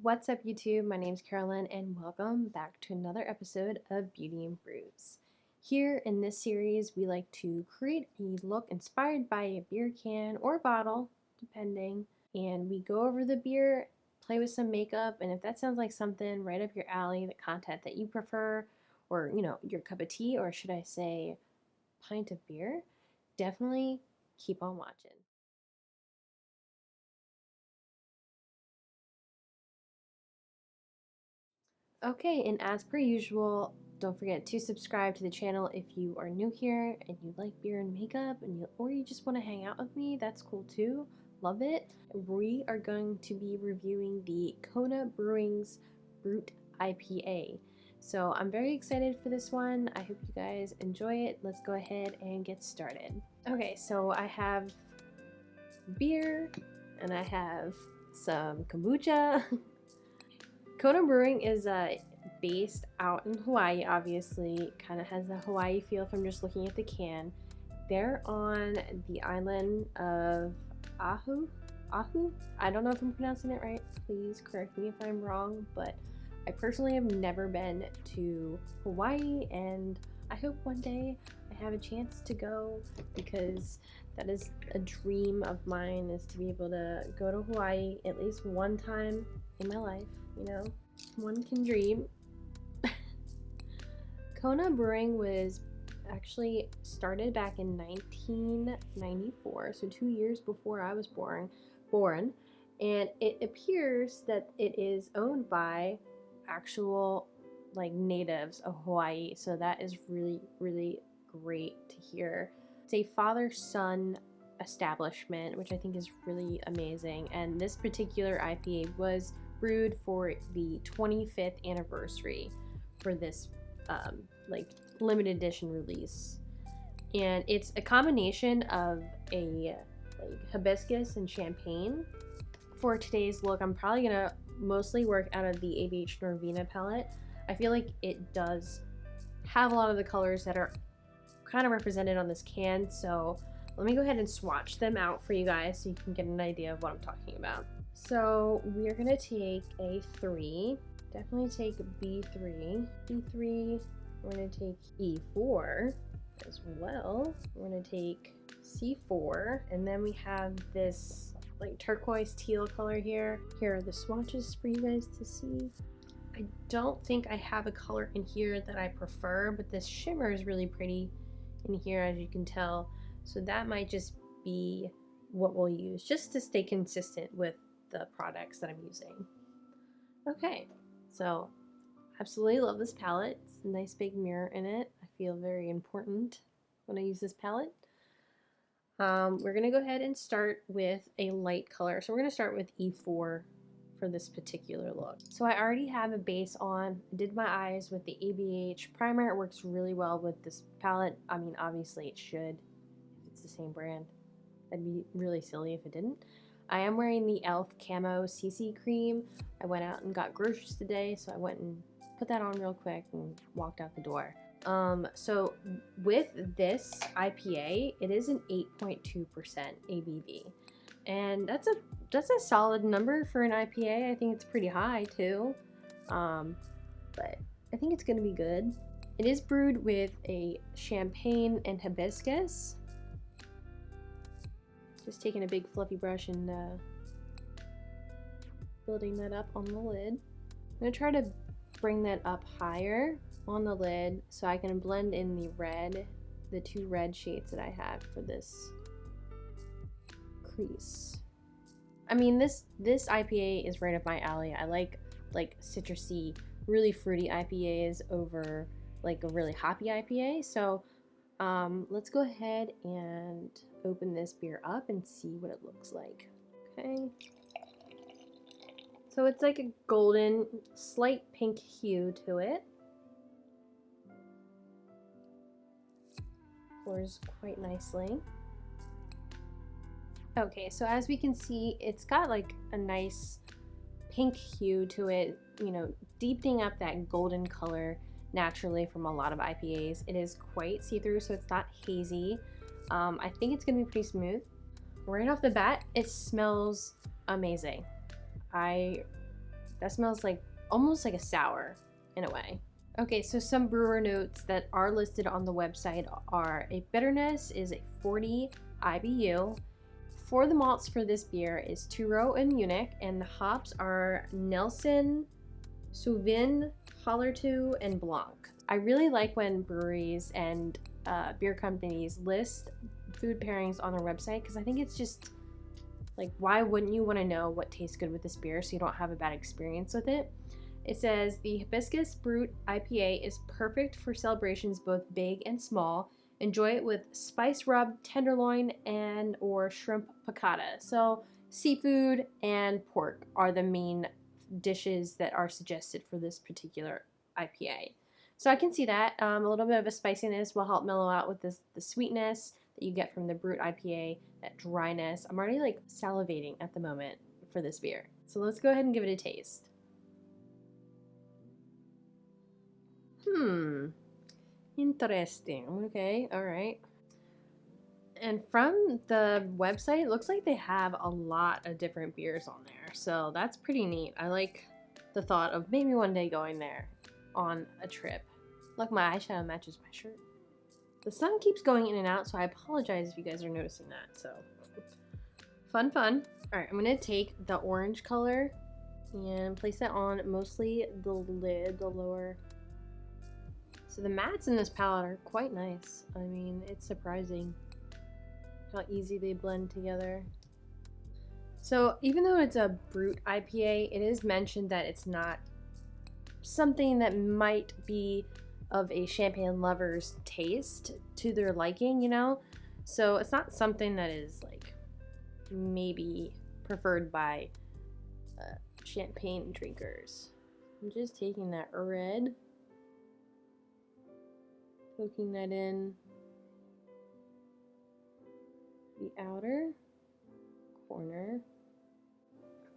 What's up YouTube? My name's Carolyn and welcome back to another episode of Beauty and Brews. Here in this series we like to create a look inspired by a beer can or bottle, depending, and we go over the beer, play with some makeup, and if that sounds like something right up your alley, the content that you prefer, or your cup of tea, or should I say pint of beer, definitely keep on watching. Okay, and as per usual, don't forget to subscribe to the channel if you are new here and you like beer and makeup, or you just want to hang out with me. That's cool too. Love it. We are going to be reviewing the Kona Brewing's Brut IPA. So I'm very excited for this one. I hope you guys enjoy it. Let's go ahead and get started. Okay, so I have beer and I have some kombucha. Kona Brewing is based out in Hawaii, obviously. Kind of has the Hawaii feel from just looking at the can. They're on the island of Oahu? I don't know if I'm pronouncing it right. Please correct me if I'm wrong, but I personally have never been to Hawaii, and I hope one day I have a chance to go, because that is a dream of mine, is to be able to go to Hawaii at least one time in my life. One can dream. Kona Brewing was actually started back in 1994, so 2 years before I was born, and it appears that it is owned by actual natives of Hawaii, so that is really, really great to hear. It's a father-son establishment, which I think is really amazing, and this particular IPA was brewed for the 25th anniversary for this limited edition release, and it's a combination of a hibiscus and champagne. For today's look, I'm probably gonna mostly work out of the ABH Norvina palette. I feel like it does have a lot of the colors that are kind of represented on this can, so let me go ahead and swatch them out for you guys so you can get an idea of what I'm talking about. So we're gonna take A3, definitely take B3, we're gonna take E4 as well, we're gonna take C4, and then we have this turquoise teal color here. Here are the swatches for you guys to see. I don't think I have a color in here that I prefer, but this shimmer is really pretty in here, as you can tell, so that might just be what we'll use just to stay consistent with the products that I'm using. Okay, so absolutely love this palette. It's a nice big mirror in it. I feel very important when I use this palette. We're gonna go ahead and start with a light color. So we're gonna start with E4 for this particular look. So I already have a base on. I did my eyes with the ABH primer. It works really well with this palette. I mean, obviously it should, if it's the same brand. That'd be really silly if it didn't. I am wearing the e.l.f. Camo CC cream. I went out and got groceries today, so I went and put that on real quick and walked out the door. So with this IPA, it is an 8.2% ABV, and that's a solid number for an IPA. I think it's pretty high too, but I think it's gonna be good. It is brewed with a champagne and hibiscus. Just taking a big fluffy brush and building that up on the lid. I'm going to try to bring that up higher on the lid so I can blend in the two red shades that I have for this crease. I mean, this IPA is right up my alley. I like citrusy, really fruity IPAs over a really hoppy IPA, so let's go ahead and open this beer up and see what it looks like. Okay. So it's like a golden, slight pink hue to it. Pours quite nicely. Okay, so as we can see, it's got a nice pink hue to it, deepening up that golden color naturally from a lot of IPAs. It is quite see-through, so it's not hazy. I think it's gonna be pretty smooth. Right off the bat, it smells amazing. I That smells like almost like a sour in a way. Okay, so some brewer notes that are listed on the website are a bitterness is a 40 IBU. For the malts for this beer is Turo and Munich, and the hops are Nelson, Sauvin, Hallertau, and Blanc. I really like when breweries and beer companies list food pairings on their website, because I think it's just like, why wouldn't you want to know what tastes good with this beer so you don't have a bad experience with it? It says the Hibiscus Brut IPA is perfect for celebrations both big and small. Enjoy it with spice rub, tenderloin, and or shrimp piccata. So seafood and pork are the main dishes that are suggested for this particular IPA. So I can see that. A little bit of a spiciness will help mellow out with the sweetness that you get from the Brut IPA, that dryness. I'm already like salivating at the moment for this beer. So let's go ahead and give it a taste. Interesting. Okay, all right. And from the website, it looks like they have a lot of different beers on there. So that's pretty neat. I like the thought of maybe one day going there on a trip. Look, my eyeshadow matches my shirt. The sun keeps going in and out, so I apologize if you guys are noticing that. So fun. All right, I'm gonna take the orange color and place it on mostly the lid, the lower. So the mattes in this palette are quite nice. I mean, it's surprising how easy they blend together. So even though it's a Brut IPA, it is mentioned that it's not something that might be of a champagne lover's taste to their liking, you know? So it's not something that is like maybe preferred by champagne drinkers. I'm just taking that red, poking that in the outer corner.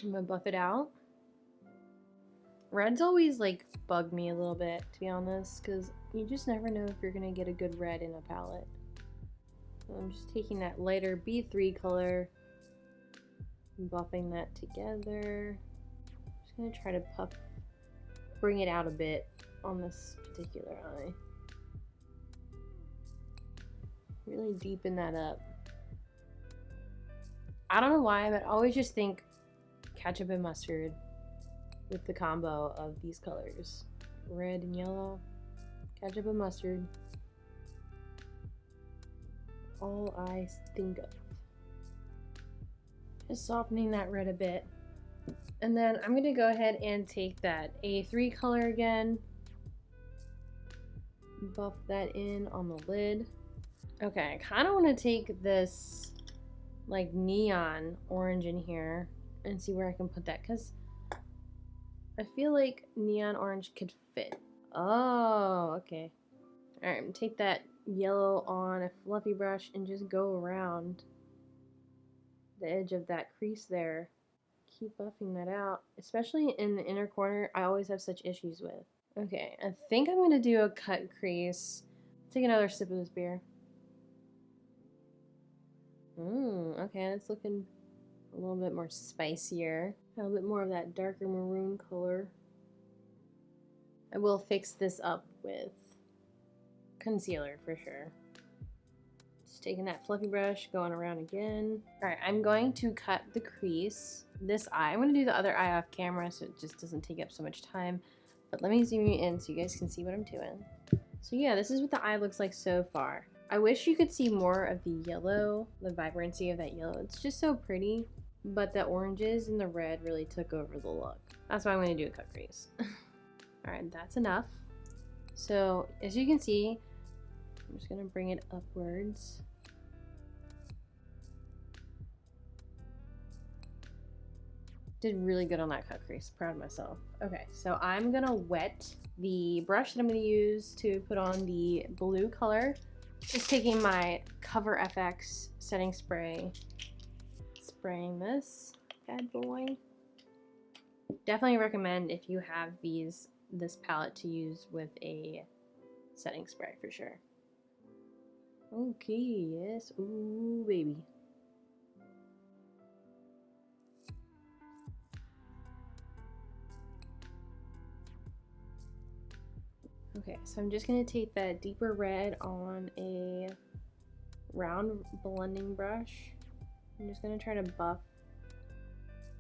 I'm gonna buff it out. Reds always like bug me a little bit, to be honest, because you just never know if you're gonna get a good red in a palette. So I'm just taking that lighter B3 color and buffing that together. Just gonna try to bring it out a bit on this particular eye. Really deepen that up. I don't know why, but I always just think ketchup and mustard with the combo of these colors. Red and yellow, ketchup and mustard. All I think of. Just softening that red a bit. And then I'm gonna go ahead and take that A3 color again. Buff that in on the lid. Okay, I kind of want to take this like neon orange in here and see where I can put that, because I feel like neon orange could fit. Oh, okay. Alright, I'm gonna take that yellow on a fluffy brush and just go around the edge of that crease there. Keep buffing that out, especially in the inner corner. I always have such issues with. Okay, I think I'm gonna do a cut crease. Take another sip of this beer. Okay, that's looking a little bit more spicier. A little bit more of that darker maroon color. I will fix this up with concealer for sure. Just taking that fluffy brush, going around again. Alright, I'm going to cut the crease. This eye, I'm going to do the other eye off camera so it just doesn't take up so much time. But let me zoom you in so you guys can see what I'm doing. So yeah, this is what the eye looks like so far. I wish you could see more of the yellow, the vibrancy of that yellow. It's just so pretty, but the oranges and the red really took over the look. That's why I'm going to do a cut crease. Alright, that's enough. So, as you can see, I'm just going to bring it upwards. Did really good on that cut crease. Proud of myself. Okay, so I'm going to wet the brush that I'm going to use to put on the blue color. Just taking my Cover FX setting spray, spraying this bad boy. Definitely recommend, if you have this palette, to use with a setting spray for sure. Okay, yes, ooh baby. Okay, so I'm just gonna take that deeper red on a round blending brush. I'm just gonna try to buff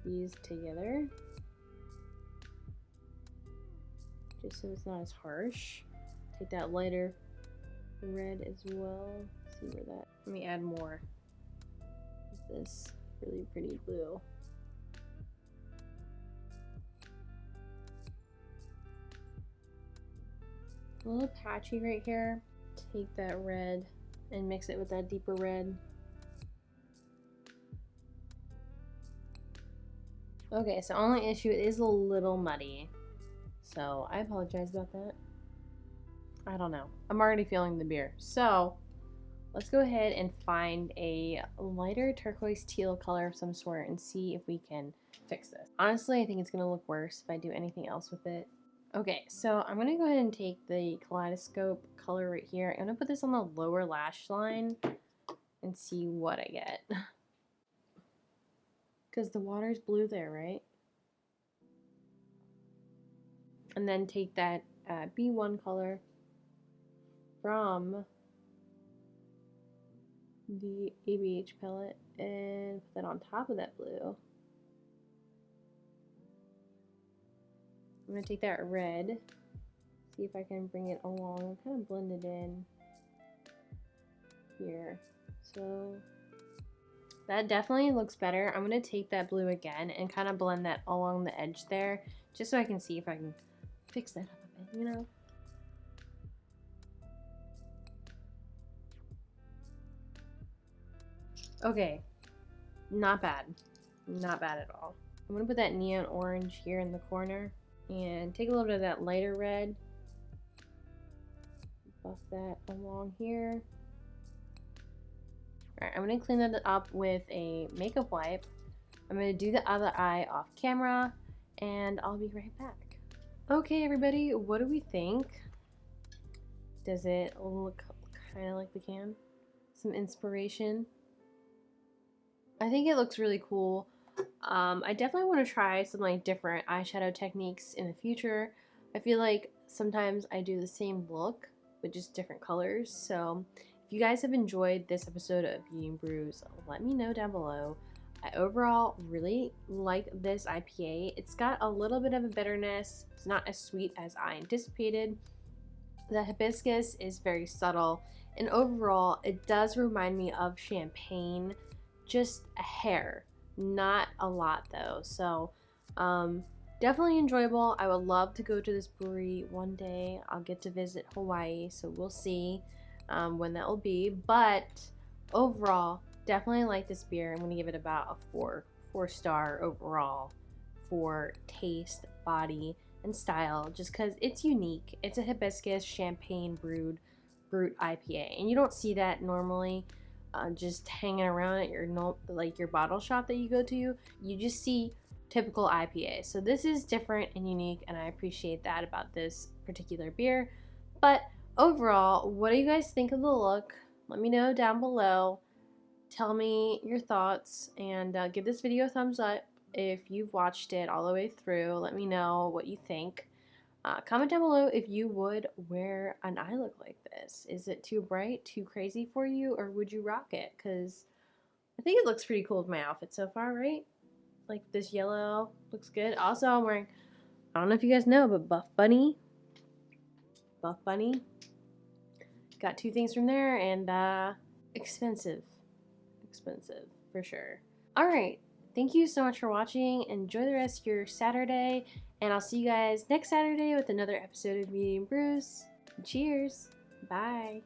these together, just so it's not as harsh. Take that lighter red as well. See where that, let me add more of this really pretty blue. A little patchy right here. Take that red and mix it with that deeper red. Okay, so only issue, it is a little muddy, so I apologize about that. I don't know. I'm already feeling the beer. So let's go ahead and find a lighter turquoise teal color of some sort and see if we can fix this. Honestly, I think it's going to look worse if I do anything else with it. Okay, so I'm going to go ahead and take the Kaleidoscope color right here. I'm going to put this on the lower lash line and see what I get. Because the water's blue there, right? And then take that B1 color from the ABH palette and put that on top of that blue. I'm going to take that red, see if I can bring it along and kind of blend it in here. So that definitely looks better. I'm going to take that blue again and kind of blend that along the edge there, just so I can see if I can fix that up a bit, you know? Okay, not bad. Not bad at all. I'm going to put that neon orange here in the corner and take a little bit of that lighter red. Buff that along here. Alright, I'm going to clean that up with a makeup wipe. I'm going to do the other eye off camera and I'll be right back. Okay, everybody, what do we think? Does it look kind of like the can? Some inspiration? I think it looks really cool. I definitely want to try some like different eyeshadow techniques in the future. I feel like sometimes I do the same look with just different colors. So if you guys have enjoyed this episode of Beauty and Brews, let me know down below. I overall really like this IPA. It's got a little bit of a bitterness. It's not as sweet as I anticipated. The hibiscus is very subtle, and overall it does remind me of champagne, just a hair, not a lot though. So definitely enjoyable. I would love to go to this brewery one day. I'll get to visit Hawaii, so we'll see when that will be. But overall, definitely like this beer. I'm going to give it about a 4-star overall for taste, body, and style, just because it's unique. It's a hibiscus champagne brut IPA, and you don't see that normally just hanging around at your bottle shop that you go to. You just see typical IPA. So this is different and unique, and I appreciate that about this particular beer. But overall, what do you guys think of the look? Let me know down below. Tell me your thoughts, and give this video a thumbs up if you've watched it all the way through. Let me know what you think. Comment down below if you would wear an eye look like this. Is it too bright, too crazy for you, or would you rock it? Because I think it looks pretty cool with my outfit so far, right? Like this yellow looks good. Also, I'm wearing, I don't know if you guys know, but Buff Bunny. Got 2 things from there, and expensive for sure. Alright, thank you so much for watching. Enjoy the rest of your Saturday, and I'll see you guys next Saturday with another episode of Beauty and Brews. Cheers. Bye.